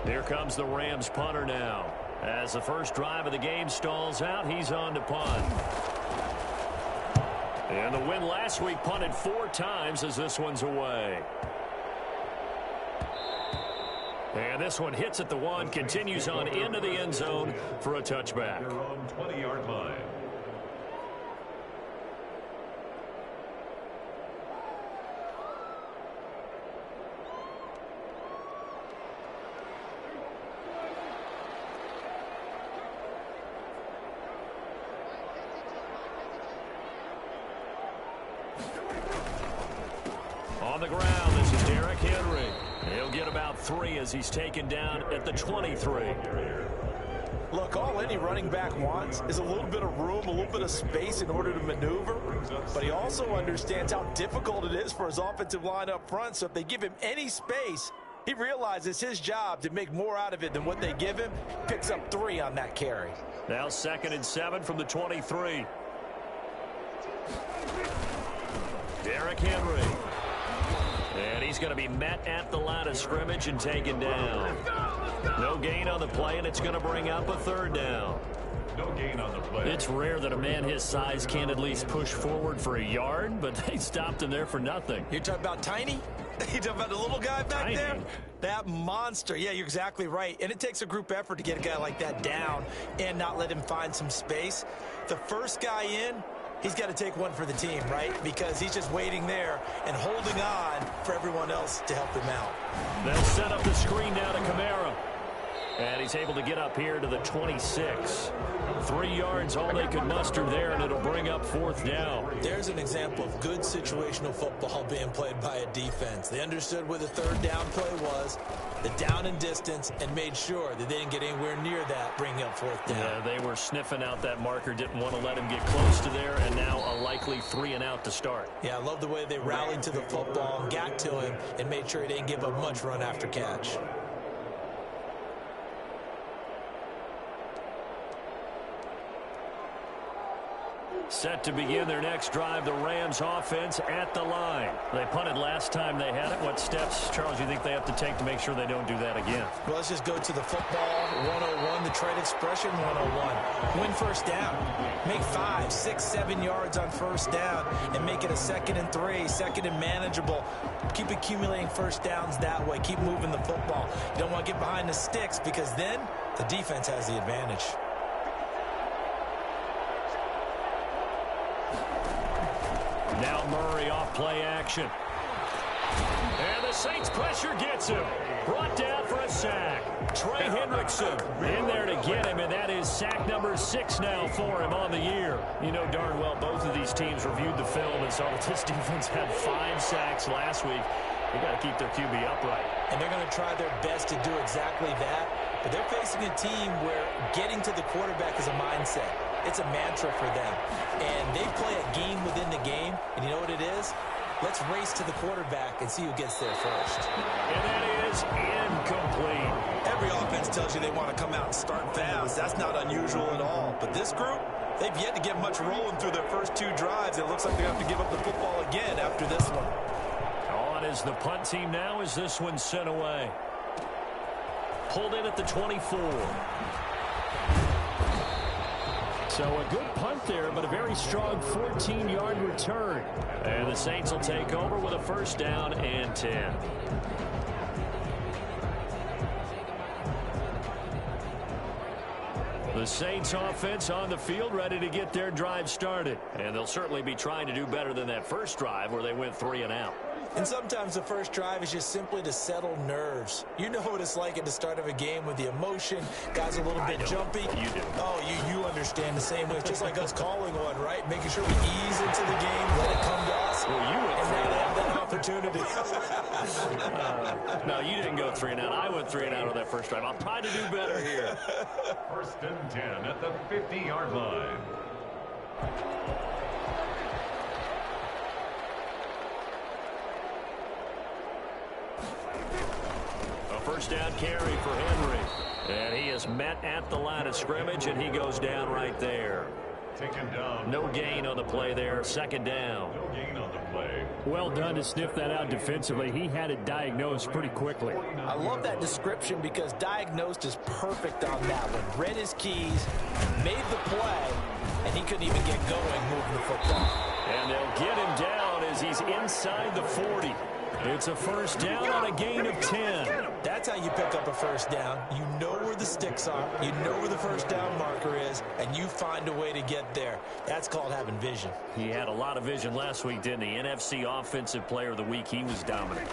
Here comes the Rams punter now. As the first drive of the game stalls out, he's on to punt. And the win last week punted 4 times as this one's away. And this one hits at the 1, continues on into the end zone for a touchback. They're on 20-yard line. On the ground, this is Derrick Henry. He'll get about 3 as he's taken down at the 23. Look, all any running back wants is a little bit of room, a little bit of space in order to maneuver. But he also understands how difficult it is for his offensive line up front. So if they give him any space, he realizes his job to make more out of it than what they give him. Picks up 3 on that carry. Now 2nd and 7 from the 23. Derrick Henry. And he's going to be met at the line of scrimmage and taken down. No gain on the play, and it's going to bring up a 3rd down. No gain on the play. It's rare that a man his size can't at least push forward for a yard, but they stopped him there for nothing. You're talking about Tiny? You're talking about the little guy back Tiny. there? That monster. Yeah, you're exactly right. And it takes a group effort to get a guy like that down and not let him find some space. The first guy in, he's got to take one for the team, right? Because he's just waiting there and holding on for everyone else to help him out. They'll set up the screen down to Kamara. And he's able to get up here to the 26. 3 yards, all they could muster there, and it'll bring up 4th down. There's an example of good situational football being played by a defense. They understood where the 3rd down play was, the down and distance, and made sure that they didn't get anywhere near that, bringing up 4th down. Yeah, they were sniffing out that marker, didn't want to let him get close to there, and now a likely 3 and out to start. Yeah, I love the way they rallied to the football, got to him, and made sure he didn't give up much run after catch. Set to begin their next drive, the Rams offense at the line. They punted last time they had it. What steps, Charles, do you think they have to take to make sure they don't do that again? Well, let's just go to the football 101, the trade expression 101. Win first down. Make 5, 6, 7 yards on first down and make it a 2nd and 3, 2nd and manageable. Keep accumulating first downs that way. Keep moving the football. You don't want to get behind the sticks because then the defense has the advantage. Now Murray off play action. And the Saints pressure gets him. Brought down for a sack. Trey Hendrickson in there to get him, and that is sack number 6 now for him on the year. You know darn well both of these teams reviewed the film and saw that this defense had 5 sacks last week. They got to keep their QB upright. And they're going to try their best to do exactly that. But they're facing a team where getting to the quarterback is a mindset. It's a mantra for them. And they play a game within the game. And you know what it is? Let's race to the quarterback and see who gets there first. And that is incomplete. Every offense tells you they want to come out and start fast. That's not unusual at all. But this group, they've yet to get much rolling through their first 2 drives. It looks like they have to give up the football again after this one. On is the punt team now as this one's sent away. Pulled in at the 24. So a good punt there, but a very strong 14-yard return. And the Saints will take over with a first down and 10. The Saints offense on the field ready to get their drive started. And they'll certainly be trying to do better than that first drive where they went 3 and out. And sometimes the first drive is just simply to settle nerves. You know what it's like at the start of a game with the emotion. Guys a little bit jumpy. You do. Oh, you understand the same way. It's just like us calling one, right? Making sure we ease into the game, let it come to us. Well, you went and now they have that opportunity. No, you didn't go 3 and out. I went 3 and out on that first drive. I'll try to do better here. First and 10 at the 50-yard line. First down carry for Henry. And he is met at the line of scrimmage, and he goes down right there. Taken down. No gain on the play there. Second down. No gain on the play. Well done to sniff that out defensively. He had it diagnosed pretty quickly. I love that description because diagnosed is perfect on that one. Read his keys, made the play, and he couldn't even get going moving the football. And they'll get him down as he's inside the 40. It's a first down on a gain of 10. That's how you pick up a first down. You know where the sticks are. You know where the first down marker is, and you find a way to get there. That's called having vision. He had a lot of vision last week, didn't he? NFC Offensive Player of the Week. He was dominant.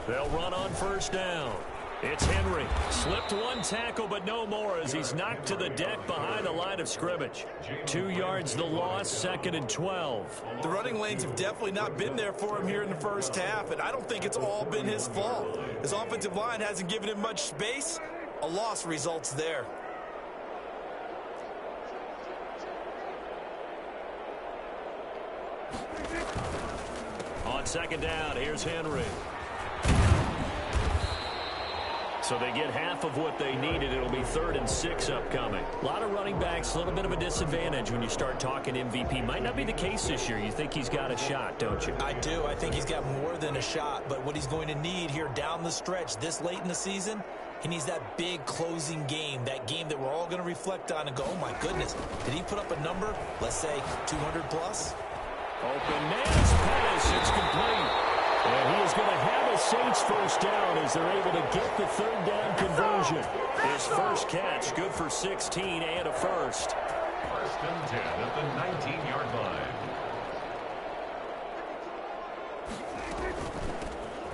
They'll run on first down. It's Henry. Slipped one tackle, but no more as he's knocked to the deck behind the line of scrimmage. 2 yards the loss, second and 12. The running lanes have definitely not been there for him here in the first half, and I don't think it's all been his fault. His offensive line hasn't given him much space. A loss results there. On second down, here's Henry. So they get half of what they needed. It'll be 3rd and 6 upcoming. A lot of running backs, a little bit of a disadvantage when you start talking MVP. Might not be the case this year. You think he's got a shot, don't you? I do. I think he's got more than a shot. But what he's going to need here down the stretch this late in the season, he needs that big closing game, that game that we're all going to reflect on and go, oh, my goodness, did he put up a number, let's say 200 plus? Open man's pass. It's complete. And he is going to have a Saints first down as they're able to get the 3rd down conversion. His first catch, good for 16 and a first. First and 10 at the 19-yard line.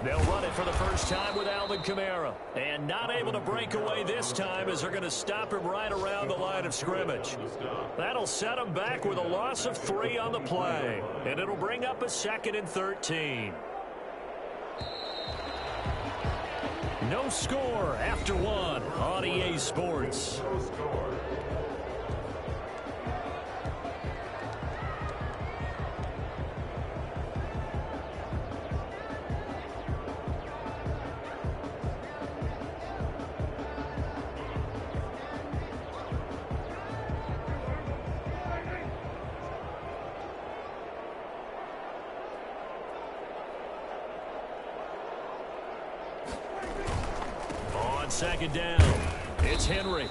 They'll run it for the first time with Alvin Kamara. And not able to break away this time as they're going to stop him right around the line of scrimmage. That'll set him back with a loss of 3 on the play. And it'll bring up a 2nd and 13. No score after 1 on EA Sports. No score. Second down. It's Henry.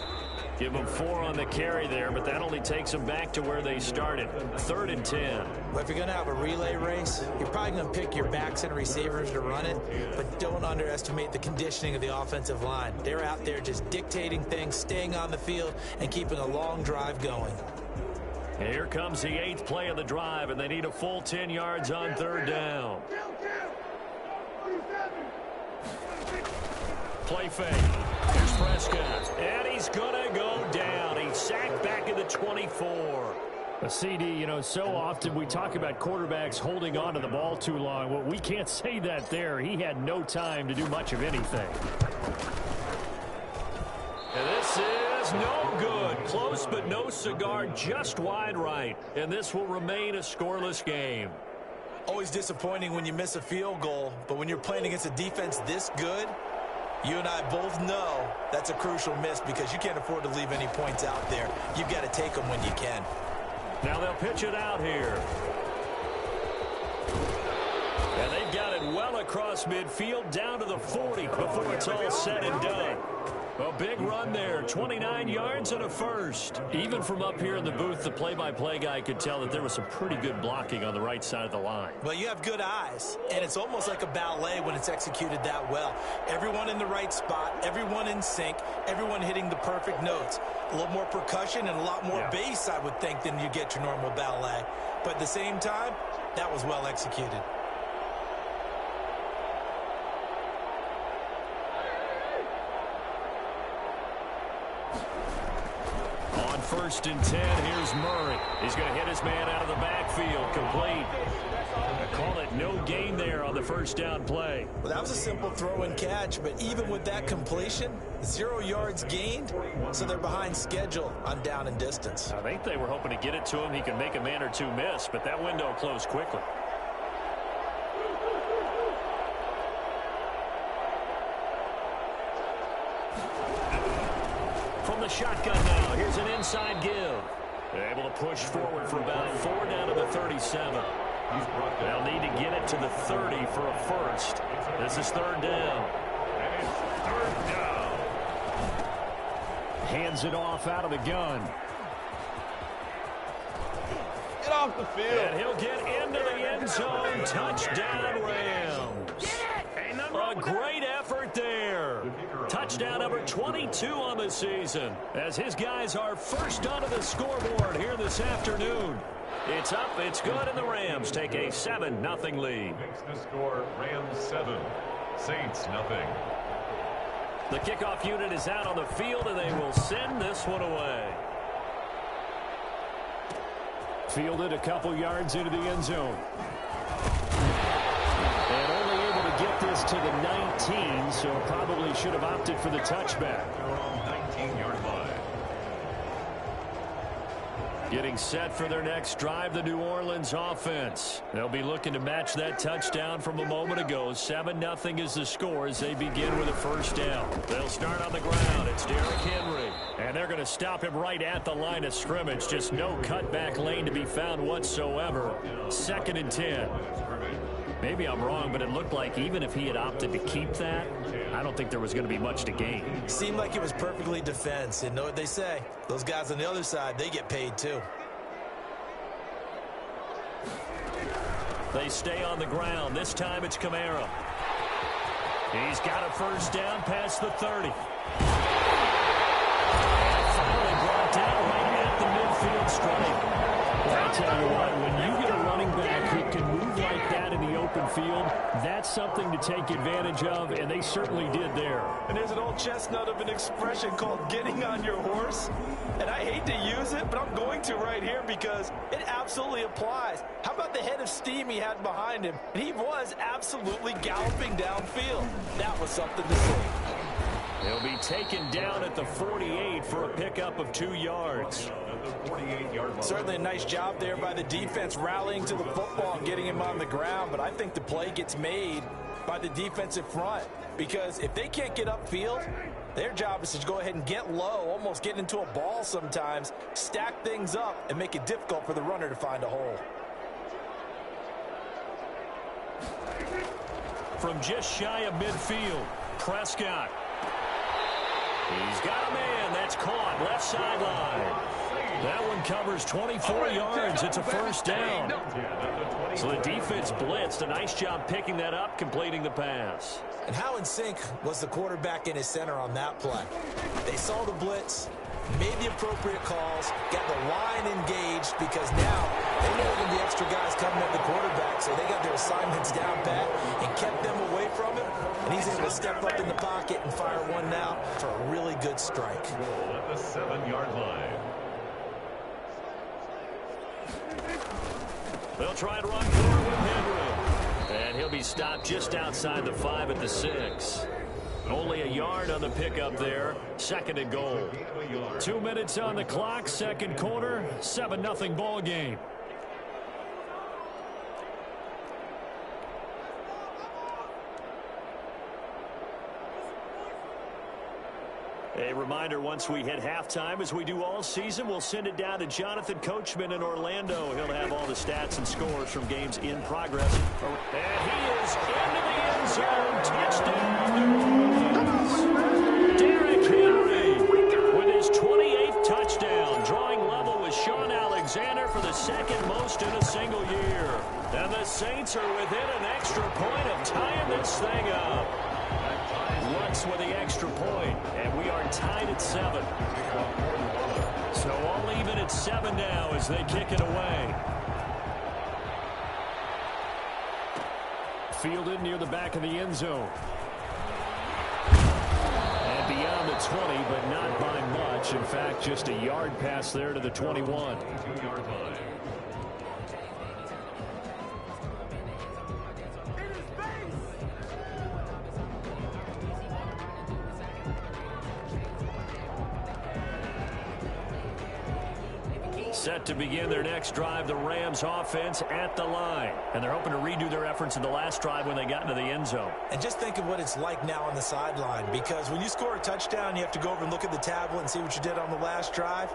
Give them 4 on the carry there, but that only takes them back to where they started. 3rd and 10. Well, if you're going to have a relay race, you're probably going to pick your backs and receivers to run it, but don't underestimate the conditioning of the offensive line. They're out there just dictating things, staying on the field, and keeping a long drive going. And here comes the 8th play of the drive, and they need a full 10 yards on 3rd down. Play fake. Here's Prescott. And he's going to go down. He's sacked back at the 24. A CD, you know, so often we talk about quarterbacks holding on to the ball too long. Well, we can't say that there. He had no time to do much of anything. And this is no good. Close but no cigar, just wide right. And this will remain a scoreless game. Always disappointing when you miss a field goal, but when you're playing against a defense this good, you and I both know that's a crucial miss because you can't afford to leave any points out there. You've got to take them when you can. Now they'll pitch it out here. And they've got it well across midfield down to the 40 before it's all said and done. A big run there, 29 yards and a first. Even from up here in the booth, the play-by-play guy could tell that there was some pretty good blocking on the right side of the line. Well, you have good eyes, and it's almost like a ballet when it's executed that well. Everyone in the right spot, everyone in sync, everyone hitting the perfect notes. A little more percussion and a lot more bass, I would think, than you get your normal ballet. But at the same time, that was well executed. First and 10, here's Murray. He's going to hit his man out of the backfield, complete. I call it no gain there on the first down play. Well, that was a simple throw and catch, but even with that completion, 0 yards gained, so they're behind schedule on down and distance. I think they were hoping to get it to him. He could make a man or two miss, but that window closed quickly. From the shotgun now, here's an inside give. Able to push forward for about 4 down to the 37. They'll need to get it to the 30 for a first. This is 3rd down. And it's 3rd down. Hands it off out of the gun. Get off the field. And he'll get into the end zone. Touchdown, Rams. A great effort there. Touchdown number 22 on the season, as his guys are first onto the scoreboard here this afternoon. It's up, it's good, and the Rams take a 7-0 lead. Makes the score Rams 7, Saints nothing. The kickoff unit is out on the field, and they will send this one away. Fielded a couple yards into the end zone. And only able to get this to the 19, so probably should have opted for the touchback. 19-yard line. Getting set for their next drive, the New Orleans offense. They'll be looking to match that touchdown from a moment ago. 7-0 is the score as they begin with a first down. They'll start on the ground. It's Derrick Henry. And they're going to stop him right at the line of scrimmage. Just no cutback lane to be found whatsoever. 2nd and 10. Maybe I'm wrong, but it looked like even if he had opted to keep that, I don't think there was going to be much to gain. Seemed like it was perfectly defense. And know what they say? Those guys on the other side, they get paid too. They stay on the ground. This time it's Kamara. He's got a first down past the 30. And finally brought down right at the midfield stripe. Well, I tell you what, when you get a running back who can move like that in the open field, that's something to take advantage of, and they certainly did there. And there's an old chestnut of an expression called getting on your horse. And I hate to use it, but I'm going to right here because it absolutely applies. How about the head of steam he had behind him? And he was absolutely galloping downfield. That was something to see. He'll be taken down at the 48 for a pickup of 2 yards. Certainly a nice job there by the defense rallying to the football and getting him on the ground, but I think the play gets made by the defensive front because if they can't get upfield, their job is to go ahead and get low, almost get into a ball sometimes, stack things up, and make it difficult for the runner to find a hole. From just shy of midfield, Prescott. He's got a man. That's caught left sideline. That one covers 24 yards. It's a first down. So the defense blitzed. A nice job picking that up, completing the pass. And how in sync was the quarterback in his center on that play? They saw the blitz, made the appropriate calls, got the line engaged because now they know there are going to be extra guys coming at the quarterback, so they got their assignments down pat and kept them away from him, and he's able to step up in the pocket and fire one now for a really good strike. At the 7-yard line. They'll try and run forward with Henry. And he'll be stopped just outside the 5 at the 6. Only a yard on the pickup there. 2nd and goal. 2 minutes on the clock. 2nd quarter. 7-0 ball game. A reminder, once we hit halftime, as we do all season, we'll send it down to Jonathan Coachman in Orlando. He'll have all the stats and scores from games in progress. And he is into the end zone. Touchdown. Derrick Henry with his 28th touchdown, drawing level with Sean Alexander for the 2nd most in a single year. And the Saints are within an extra point of tying this thing up. Lutz with the extra point, and we are tied at 7. So all even at 7 now as they kick it away. Fielded near the back of the end zone. And beyond the 20, but not by much. In fact, just a yard pass there to the 21. 2-yard line. Set to begin their next drive, the Rams offense at the line. And they're hoping to redo their efforts in the last drive when they got into the end zone. And just think of what it's like now on the sideline, because when you score a touchdown, you have to go over and look at the tablet and see what you did on the last drive.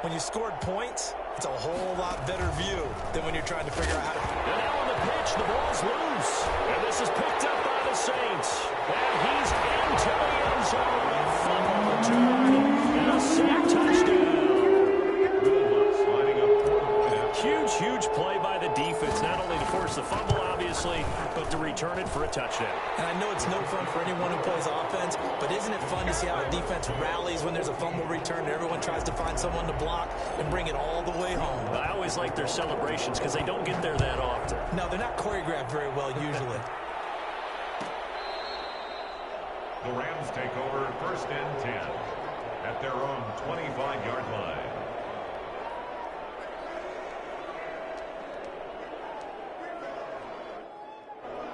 When you scored points, it's a whole lot better view than when you're trying to figure out how to... And now on the pitch, the ball's loose. And this is picked up by the Saints. And he's into the end zone. A fumble return. And a sack touchdown. Huge, huge play by the defense. Not only to force the fumble, obviously, but to return it for a touchdown. And I know it's no fun for anyone who plays offense, but isn't it fun to see how a defense rallies when there's a fumble return and everyone tries to find someone to block and bring it all the way home? I always like their celebrations because they don't get there that often. No, they're not choreographed very well usually. The Rams take over 1st and 10 at their own 25-yard line.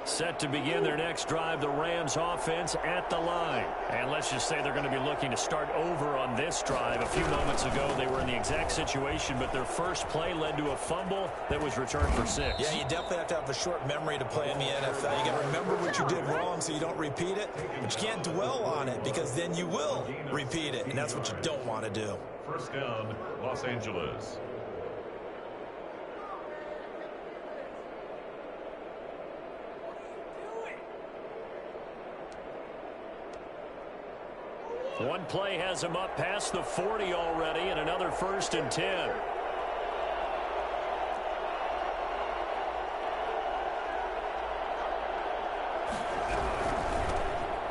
Set to begin their next drive, the Rams offense at the line. And let's just say they're going to be looking to start over on this drive. A few moments ago, they were in the exact situation, but their first play led to a fumble that was returned for 6. Yeah, you definitely have to have a short memory to play in the NFL. You got to remember what you did wrong so you don't repeat it, but you can't dwell on it because then you will repeat it, and that's what you don't want to do. 1st down, Los Angeles. One play has him up past the 40 already, and another 1st and 10.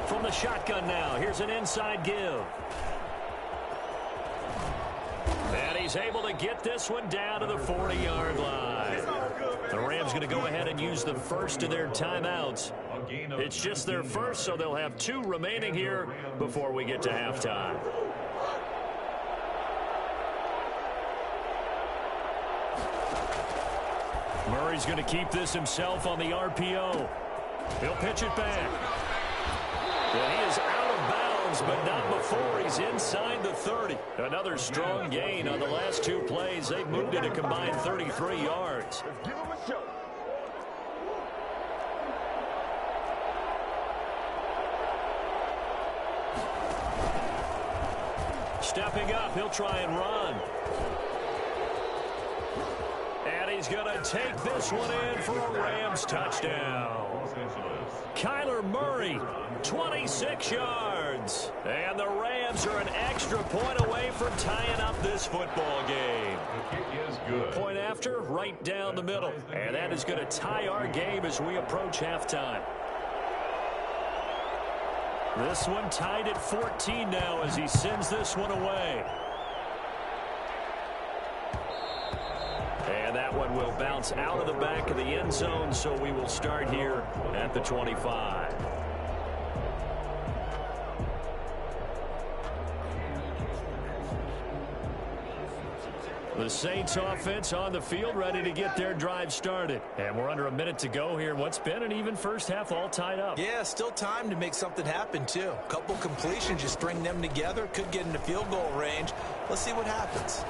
From the shotgun now, here's an inside give. And he's able to get this one down to the 40-yard line. The Rams going to go ahead and use the first of their timeouts. It's just their first, so they'll have 2 remaining here before we get to halftime. Murray's going to keep this himself on the RPO. He'll pitch it back. And he is out of bounds, but not before he's inside the 30. Another strong gain on the last 2 plays. They've moved it a combined 33 yards. Let's give him a show. Stepping up, he'll try and run. And he's going to take this one in for a Rams touchdown. Kyler Murray, 26 yards. And the Rams are an extra point away from tying up this football game. The kick is good. Point after, right down the middle. And that is going to tie our game as we approach halftime. This one tied at 14 now as he sends this one away. And that one will bounce out of the back of the end zone, so we will start here at the 25. The Saints offense on the field ready to get their drive started. And we're under a minute to go here in what's been an even first half, all tied up. Yeah, still time to make something happen, too. A couple completions, you string them together, could get into field goal range. Let's see what happens.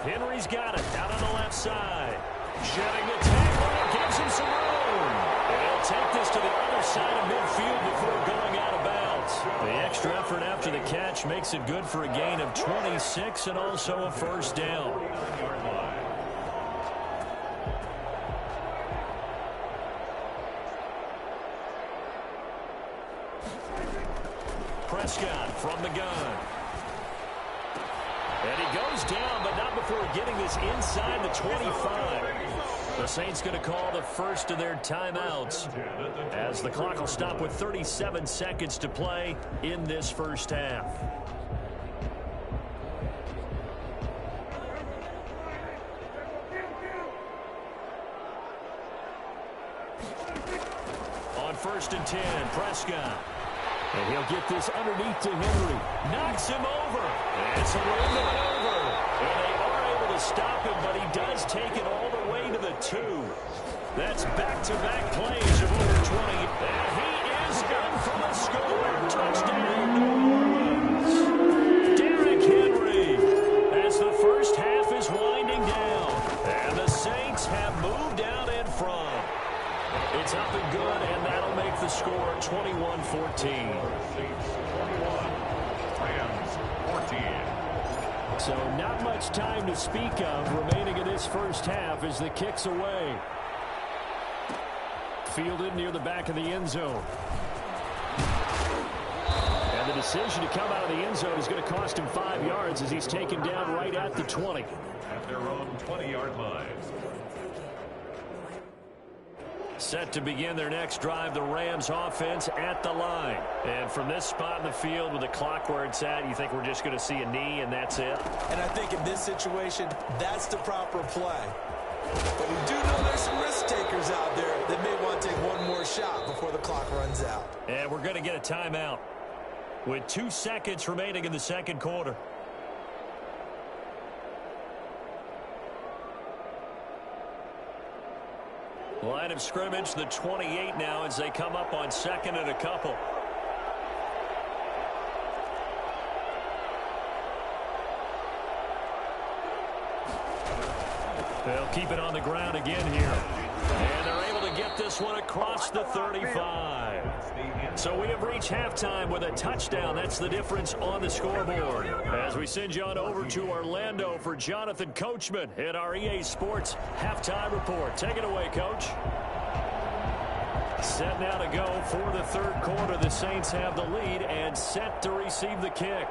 Henry's got it out on the left side. Shedding the tackle, and it gives him some room. And he'll take this to the other side of midfield before going out of bounds. The extra effort after the catch makes it good for a gain of 26 and also a 1st down. Prescott from the gun. And he goes down, but not before getting this inside the 25. The Saints going to call the first of their timeouts as the clock will stop with 37 seconds to play in this first half. On 1st and 10, Prescott. And he'll get this underneath to Henry. Knocks him over. And it's a room to maneuver. And they are able to stop him, but he does take it all the way to the 2. That's back-to-back plays of over 20. And he is in for the score. Touchdown, New Orleans. Derrick Henry as the first half is winding down. And the Saints have moved out in front. It's up and good, and that'll make the score 21-14. Saints 21, Rams 14. So not much time to speak of remaining in this first half as the kick's away. Fielded near the back of the end zone. And the decision to come out of the end zone is going to cost him 5 yards as he's taken down right at the 20. At their own 20-yard line. Set to begin their next drive, the Rams offense at the line. And from this spot in the field with the clock where it's at, you think we're just going to see a knee and that's it? And I think in this situation, that's the proper play. But we do know there's some risk takers out there that may want to take one more shot before the clock runs out. And we're going to get a timeout with 2 seconds remaining in the second quarter. Line of scrimmage, the 28 now as they come up on second and a couple. They'll keep it on the ground again here. And they're able to get this one across the 35. So we have reached halftime with a touchdown. That's the difference on the scoreboard. As we send you on over to Orlando for Jonathan Coachman in our EA Sports Halftime Report. Take it away, Coach. Set now to go for the third quarter. The Saints have the lead and set to receive the kick.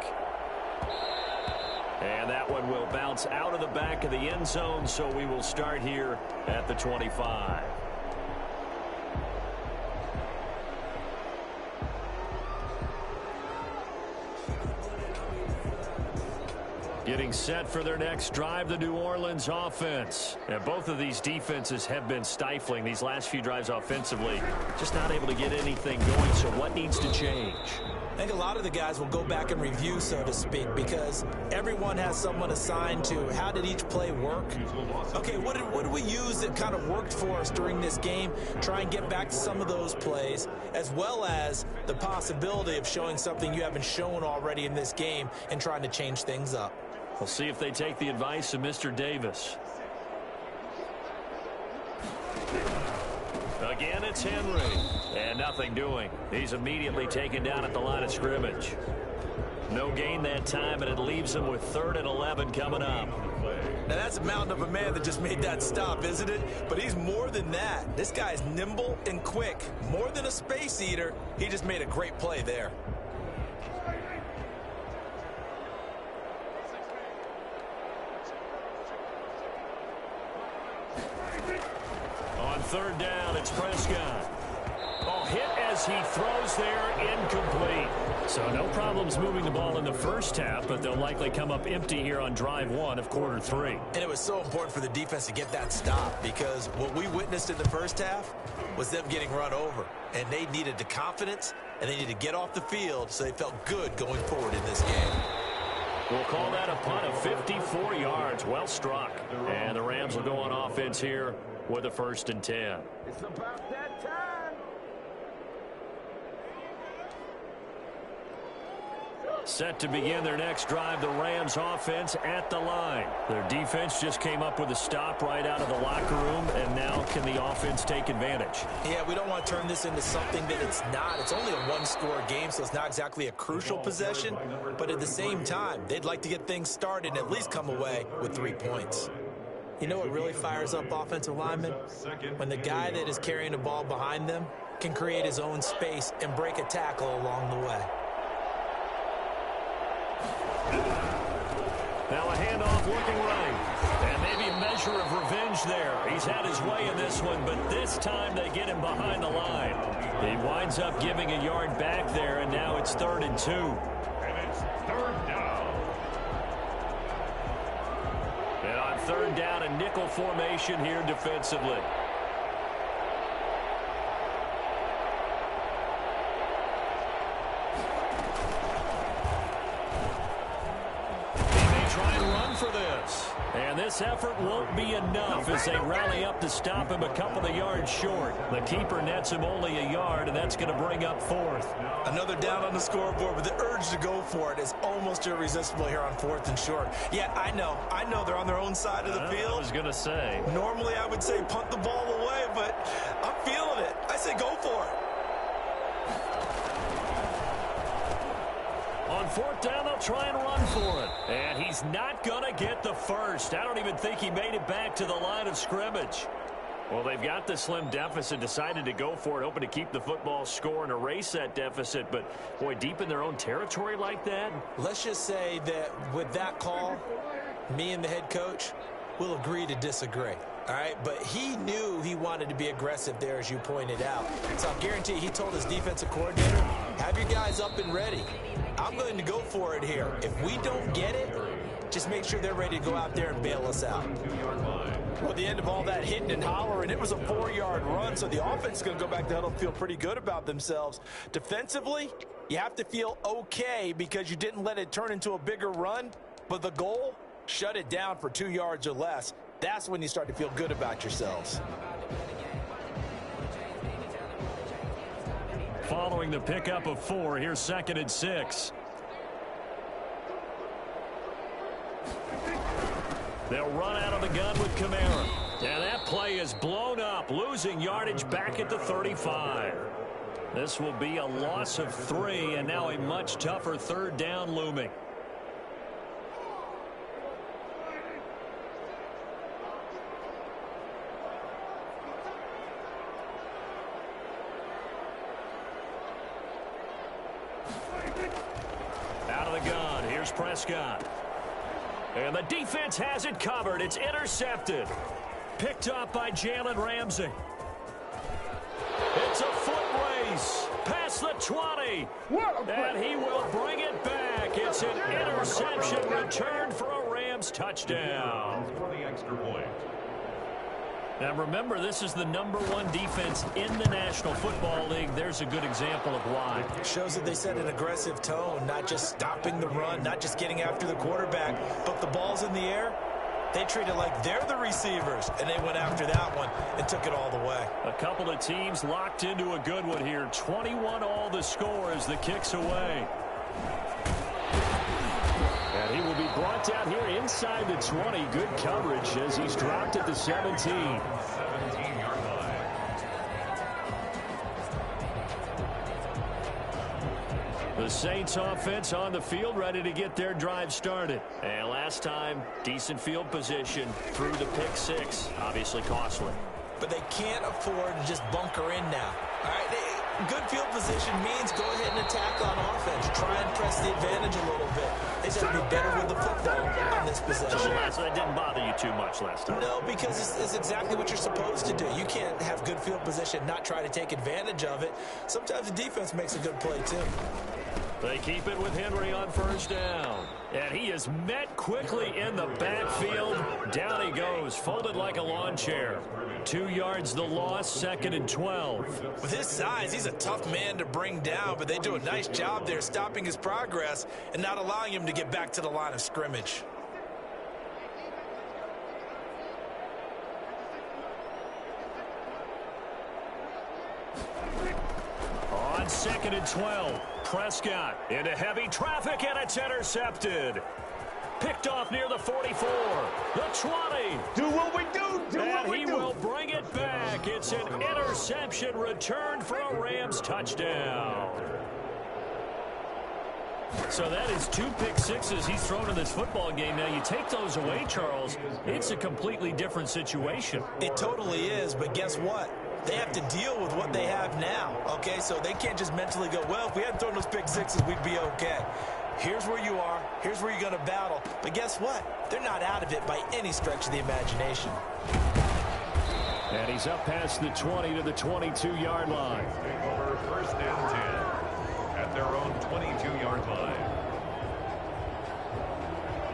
And that one will bounce out of the back of the end zone, so we will start here at the 25. Getting set for their next drive, the New Orleans offense. And both of these defenses have been stifling these last few drives offensively. Just not able to get anything going, so what needs to change? I think a lot of the guys will go back and review, so to speak, because everyone has someone assigned to how did each play work. Okay, what did we use that kind of worked for us during this game? Try and get back to some of those plays, as well as the possibility of showing something you haven't shown already in this game and trying to change things up. We'll see if they take the advice of Mr. Davis. Again, it's Henry. And nothing doing. He's immediately taken down at the line of scrimmage. No gain that time, and it leaves him with 3rd and 11 coming up. Now, that's a mountain of a man that just made that stop, isn't it? But he's more than that. This guy's nimble and quick. More than a space eater. He just made a great play there. On 3rd down, it's Prescott. Oh, hit as he throws there, incomplete. So no problems moving the ball in the first half, but they'll likely come up empty here on drive 1 of quarter 3. And it was so important for the defense to get that stop, because what we witnessed in the first half was them getting run over. And they needed the confidence, and they needed to get off the field so they felt good going forward in this game. We'll call that a punt of 54 yards. Well struck. And the Rams will go on offense here with a 1st and 10. It's about that time. Set to begin their next drive, the Rams offense at the line. Their defense just came up with a stop right out of the locker room, and now can the offense take advantage? Yeah, we don't want to turn this into something that it's not. It's only a 1-score game, so it's not exactly a crucial possession. But at the same time, they'd like to get things started and at least come away with 3 points. You know what really fires up offensive linemen? When the guy that is carrying the ball behind them can create his own space and break a tackle along the way. Now a handoff looking right. And maybe a measure of revenge there. He's had his way in this one, but this time they get him behind the line. He winds up giving a yard back there, and now it's 3rd and 2. And it's 3rd down. And on 3rd down, a nickel formation here defensively. For this. And this effort won't be enough as they rally up to stop him a couple of yards short. The keeper nets him only a yard, and that's going to bring up 4th. Another down on the scoreboard, but the urge to go for it is almost irresistible here on 4th and short. Yeah, I know they're on their own side of the field. I was going to say. Normally I would say punt the ball away, but I'm feeling it. I say go for it. On fourth down, they'll try and run for it. And he's not going to get the first. I don't even think he made it back to the line of scrimmage. Well, they've got the slim deficit, decided to go for it, hoping to keep the football score and erase that deficit. But, boy, deep in their own territory like that. Let's just say that with that call, me and the head coach will agree to disagree. All right, but he knew he wanted to be aggressive there, as you pointed out. So I'll guarantee he told his defensive coordinator, have your guys up and ready. I'm going to go for it here. If we don't get it, just make sure they're ready to go out there and bail us out. Well, at the end of all that hitting and hollering, it was a 4-yard run, so the offense is going to go back to huddle and feel pretty good about themselves. Defensively, you have to feel okay because you didn't let it turn into a bigger run, but the goal, shut it down for 2 yards or less. That's when you start to feel good about yourselves. Following the pickup of 4, here's 2nd and 6. They'll run out of the gun with Kamara. And that play is blown up, losing yardage back at the 35. This will be a loss of 3, and now a much tougher 3rd down looming. Out of the gun, here's Prescott. And the defense has it covered. It's intercepted. Picked up by Jalen Ramsey. It's a foot race. Past the 20. And he will bring it back. It's an interception returned for a Rams touchdown. For the extra point. Now remember, this is the #1 defense in the National Football League. There's a good example of why. Shows that they set an aggressive tone, not just stopping the run, not just getting after the quarterback, but the ball's in the air. They treat it like they're the receivers, and they went after that one and took it all the way. A couple of teams locked into a good one here. 21-all the score as the kick's away. And he will be brought down here inside the 20. Good coverage as he's dropped at the 17. 17-yard line. The Saints offense on the field, ready to get their drive started. And last time, decent field position through the pick 6. Obviously costly. But they can't afford to just bunker in now. All right, good field position means go ahead and attack on offense. Try and press the advantage a little bit. They just have to be better with the football on this possession. So that didn't bother you too much last time. No, because it's exactly what you're supposed to do. You can't have good field position and not try to take advantage of it. Sometimes the defense makes a good play, too. They keep it with Henry on 1st down. And he is met quickly in the backfield. Down he goes, folded like a lawn chair. 2 yards the loss, 2nd and 12. With his size, he's a tough man to bring down, but they do a nice job there stopping his progress and not allowing him to get back to the line of scrimmage. On 2nd and 12, Prescott into heavy traffic, and it's intercepted. Picked off near the 44, the 20. Do what we do. And he will bring it back. It's an interception returned for a Rams touchdown. So that is 2 pick sixes he's thrown in this football game. Now, you take those away, Charles, it's a completely different situation. It totally is, but guess what? They have to deal with what they have now, okay? So they can't just mentally go, well, if we hadn't thrown those pick sixes, we'd be okay. Here's where you are. Here's where you're going to battle. But guess what? They're not out of it by any stretch of the imagination. And he's up past the 20 to the 22-yard line. Take over 1st and 10 at their own 22-yard line.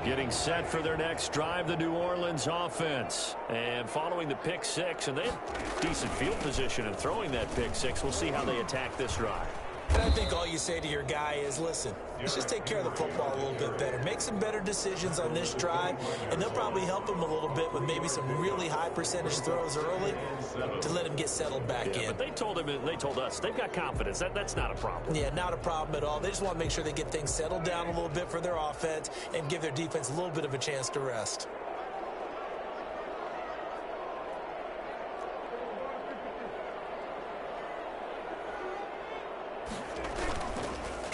Getting set for their next drive, the New Orleans offense. And following the pick 6, and they have decent field position in throwing that pick 6. We'll see how they attack this drive. And I think all you say to your guy is, listen, let's just take care of the football a little bit better. Make some better decisions on this drive, and they'll probably help him a little bit with maybe some really high percentage throws early to let him get settled back in. But they told us, they've got confidence. That's not a problem. Yeah, not a problem at all. They just want to make sure they get things settled down a little bit for their offense and give their defense a little bit of a chance to rest.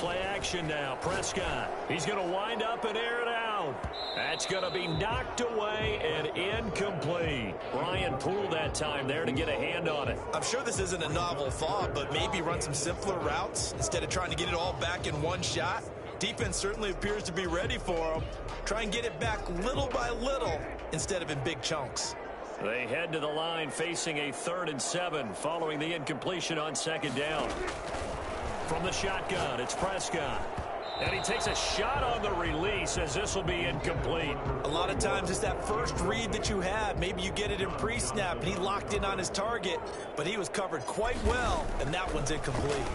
play action now. Prescott. He's going to wind up and air it out. That's going to be knocked away and incomplete. Brian Poole that time there to get a hand on it. I'm sure this isn't a novel thought, but maybe run some simpler routes instead of trying to get it all back in one shot. Defense certainly appears to be ready for him. Try and get it back little by little instead of in big chunks. They head to the line facing a 3rd and 7 following the incompletion on 2nd down. From the shotgun, it's Prescott. And he takes a shot on the release as this will be incomplete. A lot of times it's that first read that you have. Maybe you get it in pre-snap and he locked in on his target, but he was covered quite well, and that one's incomplete.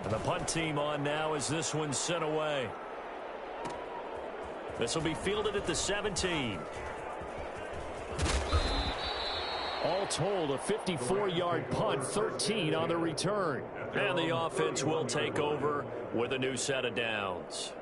And the punt team on now as this one's sent away. This will be fielded at the 17. All told, a 54-yard punt, 13 on the return. And the offense will take over with a new set of downs.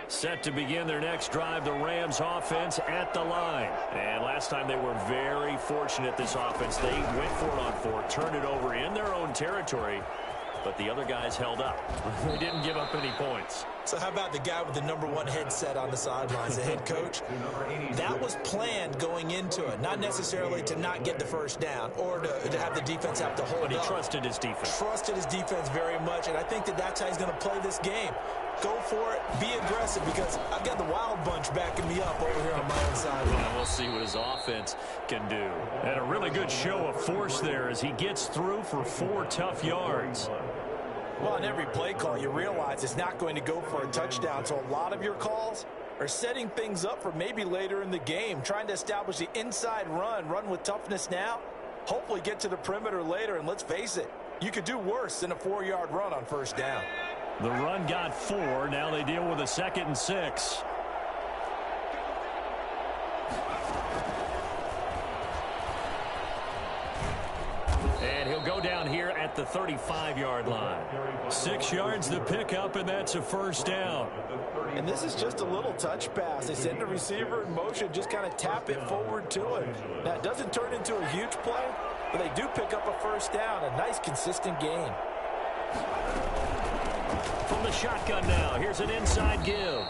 Set to begin their next drive, the Rams offense at the line. And last time they were very fortunate, this offense. They went for it on 4, turned it over in their own territory, but the other guys held up. They didn't give up any points. So how about the guy with the #1 headset on the sidelines, the head coach? That was planned going into it, not necessarily to not get the first down or to have the defense have to hold up. But he trusted his defense. Trusted his defense very much, and I think that's how he's going to play this game. Go for it, be aggressive, because I've got the Wild Bunch backing me up over here on my own side. Well, we'll see what his offense can do. And a really good show of force there as he gets through for 4 tough yards. Well, on every play call, you realize it's not going to go for a touchdown, so a lot of your calls are setting things up for maybe later in the game, trying to establish the inside run with toughness now, hopefully get to the perimeter later, and let's face it, you could do worse than a 4-yard run on first down. The run got 4. Now they deal with a 2nd and 6. And he'll go down here at the 35-yard line. 6 yards to pick up, and that's a first down. And this is just a little touch pass. They send the receiver in motion, just kind of tap it forward to him. Now, it doesn't turn into a huge play, but they do pick up a first down, a nice, consistent gain. From the shotgun now, here's an inside give.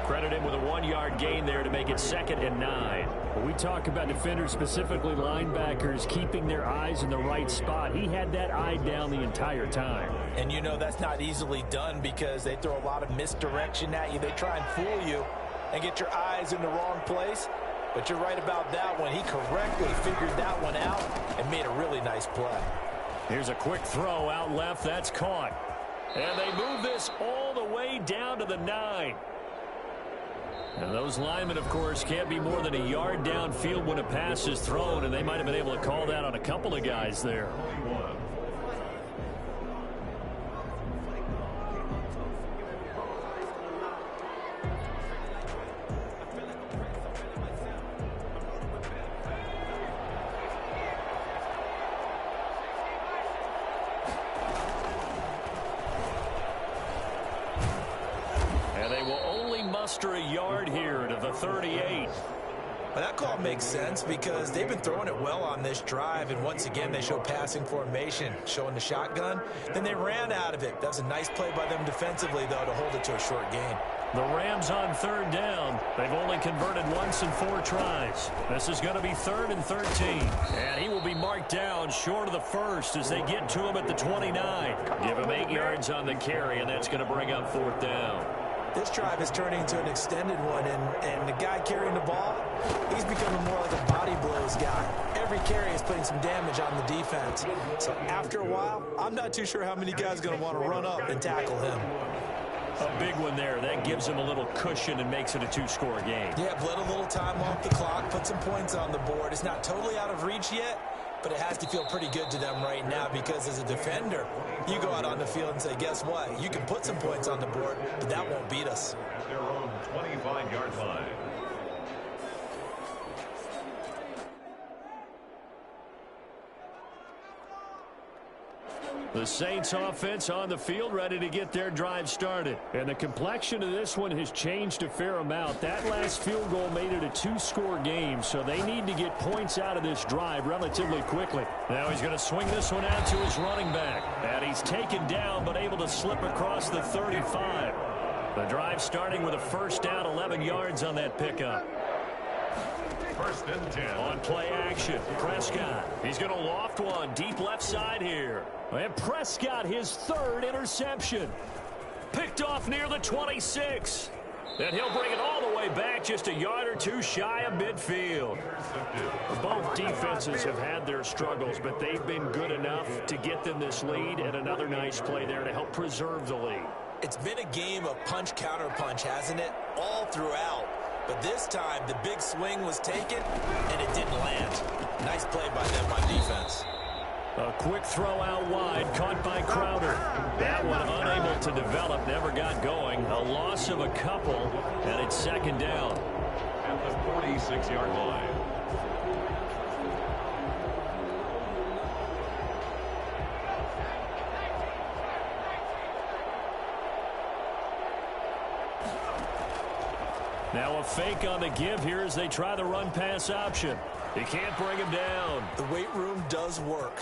Credit him with a 1-yard gain there to make it 2nd and 9. When we talk about defenders, specifically linebackers, keeping their eyes in the right spot, he had that eye down the entire time. And you know that's not easily done because they throw a lot of misdirection at you. They try and fool you and get your eyes in the wrong place. But you're right about that one. He correctly figured that one out and made a really nice play. Here's a quick throw out left. That's caught. And they move this all the way down to the 9. And those linemen, of course, can't be more than a yard downfield when a pass is thrown, and they might have been able to call that on a couple of guys there. A yard here to the 38. Well, that call makes sense because they've been throwing it well on this drive, and once again they show passing formation, showing the shotgun. Then they ran out of it. That was a nice play by them defensively, though, to hold it to a short gain. The Rams on 3rd down. They've only converted once in 4 tries. This is going to be 3rd and 13. And he will be marked down short of the first as they get to him at the 29. Give him 8 yards on the carry, and that's going to bring up 4th down. This drive is turning into an extended one, and the guy carrying the ball, he's becoming more like a body blows guy. Every carry is putting some damage on the defense. So after a while, I'm not too sure how many guys are going to want to run up and tackle him. A big one there. That gives him a little cushion and makes it a 2-score game. Yeah, bled a little time off the clock, put some points on the board. It's not totally out of reach yet, but it has to feel pretty good to them right now because as a defender, you go out on the field and say, guess what? You can put some points on the board, but that won't beat us. At their own 25-yard line. The Saints offense on the field, ready to get their drive started. And the complexion of this one has changed a fair amount. That last field goal made it a two-score game, so they need to get points out of this drive relatively quickly. Now he's going to swing this one out to his running back. And he's taken down, but able to slip across the 35. The drive starting with a first down, 11 yards on that pickup. First and 10. On play action, Prescott. He's going to loft one deep left side here. And Prescott, his third interception. Picked off near the 26. And he'll bring it all the way back just a yard or two shy of midfield. Both defenses have had their struggles, but they've been good enough to get them this lead, and another nice play there to help preserve the lead. It's been a game of punch-counter-punch, hasn't it? All throughout. But this time, the big swing was taken, and it didn't land. Nice play by them on defense. A quick throw out wide, caught by Crowder. That one unable to develop, never got going. A loss of a couple, and it's second down. At the 46-yard line. Now a fake on the give here as they try the run-pass option. He can't bring him down. The weight room does work.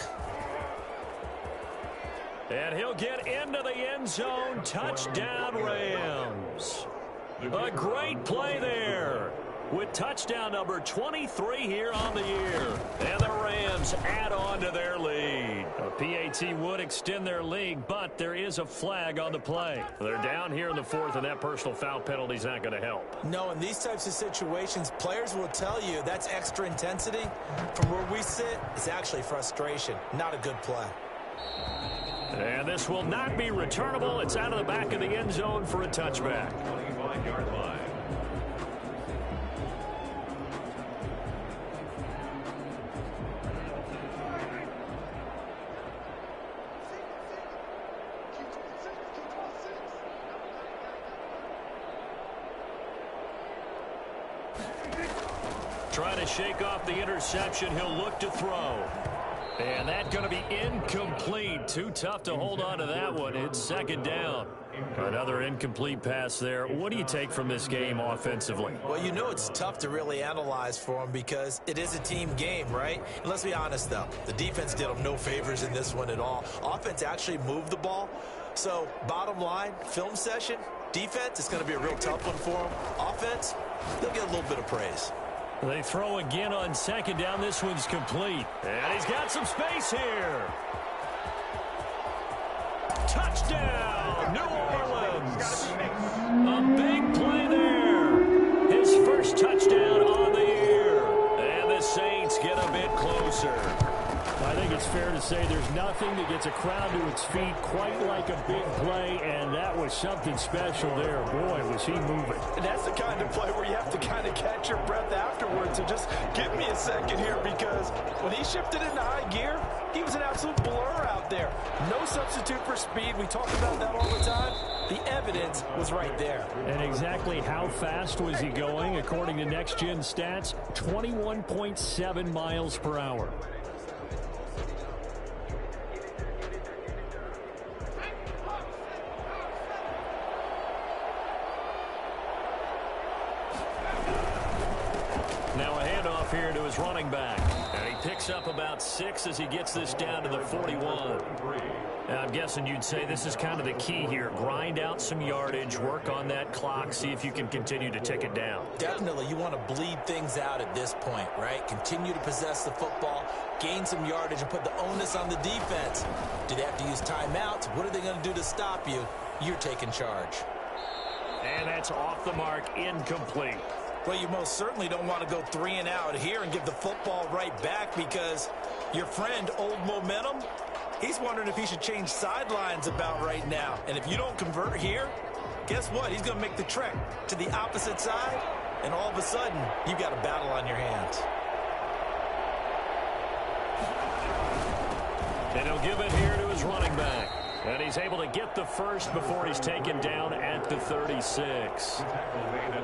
And he'll get into the end zone. Touchdown, Rams. A great play there with touchdown number 23 here on the year. And the Rams add on to their lead. A PAT would extend their lead, but there is a flag on the play. They're down here in the fourth, and that personal foul penalty is not going to help. No, in these types of situations, players will tell you that's extra intensity. From where we sit, it's actually frustration. Not a good play. And this will not be returnable. It's out of the back of the end zone for a touchback. 25-yard line. Trying to shake off the interception. He'll look to throw. And that's going to be incomplete. Too tough to hold on to that one. It's second down. Another incomplete pass there. What do you take from this game offensively? Well, you know it's tough to really analyze for them because it is a team game, right? And let's be honest, though. The defense did them no favors in this one at all. Offense actually moved the ball. So, bottom line, film session, defense, it's going to be a real tough one for them. Offense, they'll get a little bit of praise. They throw again on second down. This one's complete. And he's got some space here. Touchdown, New Orleans. A big play there. His first touchdown on the year. And the Saints get a bit closer. I think it's fair to say there's nothing that gets a crowd to its feet quite like a big play, and that was something special there. Boy, was he moving. And that's the kind of play where you have to kind of catch your breath afterwards and just give me a second here, because when he shifted into high gear, he was an absolute blur out there. No substitute for speed. We talk about that all the time. The evidence was right there. And exactly how fast was he going? According to Next Gen Stats, 21.7 miles per hour. Here to his running back. And he picks up about 6 as he gets this down to the 41. Now, I'm guessing you'd say this is kind of the key here. Grind out some yardage, work on that clock, see if you can continue to tick it down. Definitely. You want to bleed things out at this point, right? Continue to possess the football, gain some yardage, and put the onus on the defense. Do they have to use timeouts? What are they going to do to stop you? You're taking charge. And that's off the mark, incomplete. Well, you most certainly don't want to go 3 and out here and give the football right back, because your friend, Old Momentum, he's wondering if he should change sidelines about right now. And if you don't convert here, guess what? He's going to make the trek to the opposite side, and all of a sudden, you've got a battle on your hands. And he'll give it here to his running back. And he's able to get the first before he's taken down at the 36.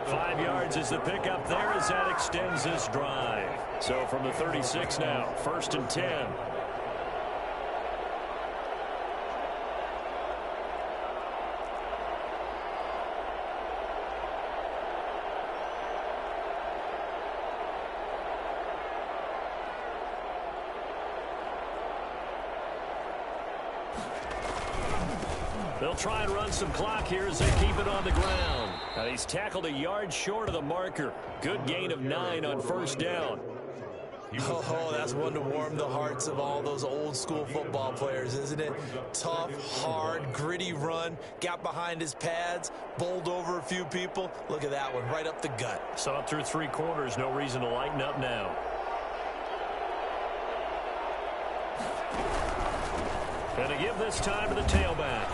5 yards is the pickup there as that extends this drive. So from the 36 now, 1st and 10. They'll try and run some clock here as they keep it on the ground. Now he's tackled a yard short of the marker. Good gain of 9 on first down. Oh, that's one to warm the hearts of all those old school football players, isn't it? Tough, hard, gritty run, got behind his pads, bowled over a few people. Look at that one, right up the gut. Saw it through 3 quarters, no reason to lighten up now. Going to give this time to the tailback.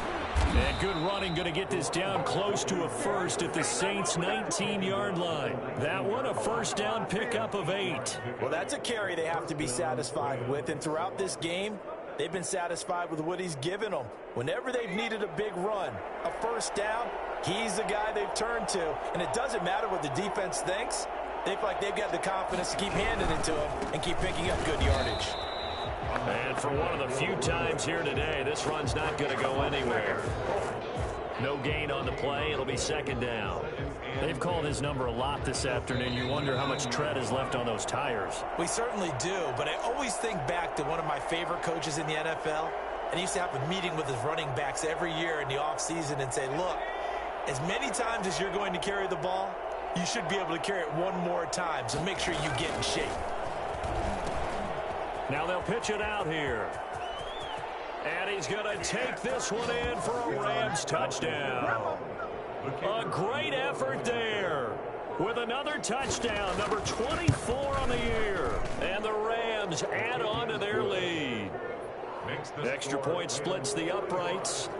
And good running, going to get this down close to a first at the Saints' 19-yard line. That one, a first down pickup of 8. Well, that's a carry they have to be satisfied with. And throughout this game, they've been satisfied with what he's given them. Whenever they've needed a big run, a first down, he's the guy they've turned to. And it doesn't matter what the defense thinks. They feel like they've got the confidence to keep handing it to him and keep picking up good yardage. And for one of the few times here today, this run's not going to go anywhere. No gain on the play. It'll be second down. They've called his number a lot this afternoon. You wonder how much tread is left on those tires. We certainly do, but I always think back to one of my favorite coaches in the NFL, and he used to have a meeting with his running backs every year in the offseason and say, look, as many times as you're going to carry the ball, you should be able to carry it one more time, so make sure you get in shape. Now they'll pitch it out here. And he's going to take this one in for a Rams touchdown. A great effort there with another touchdown, number 24 on the year. And the Rams add on to their lead. Extra point splits the uprights.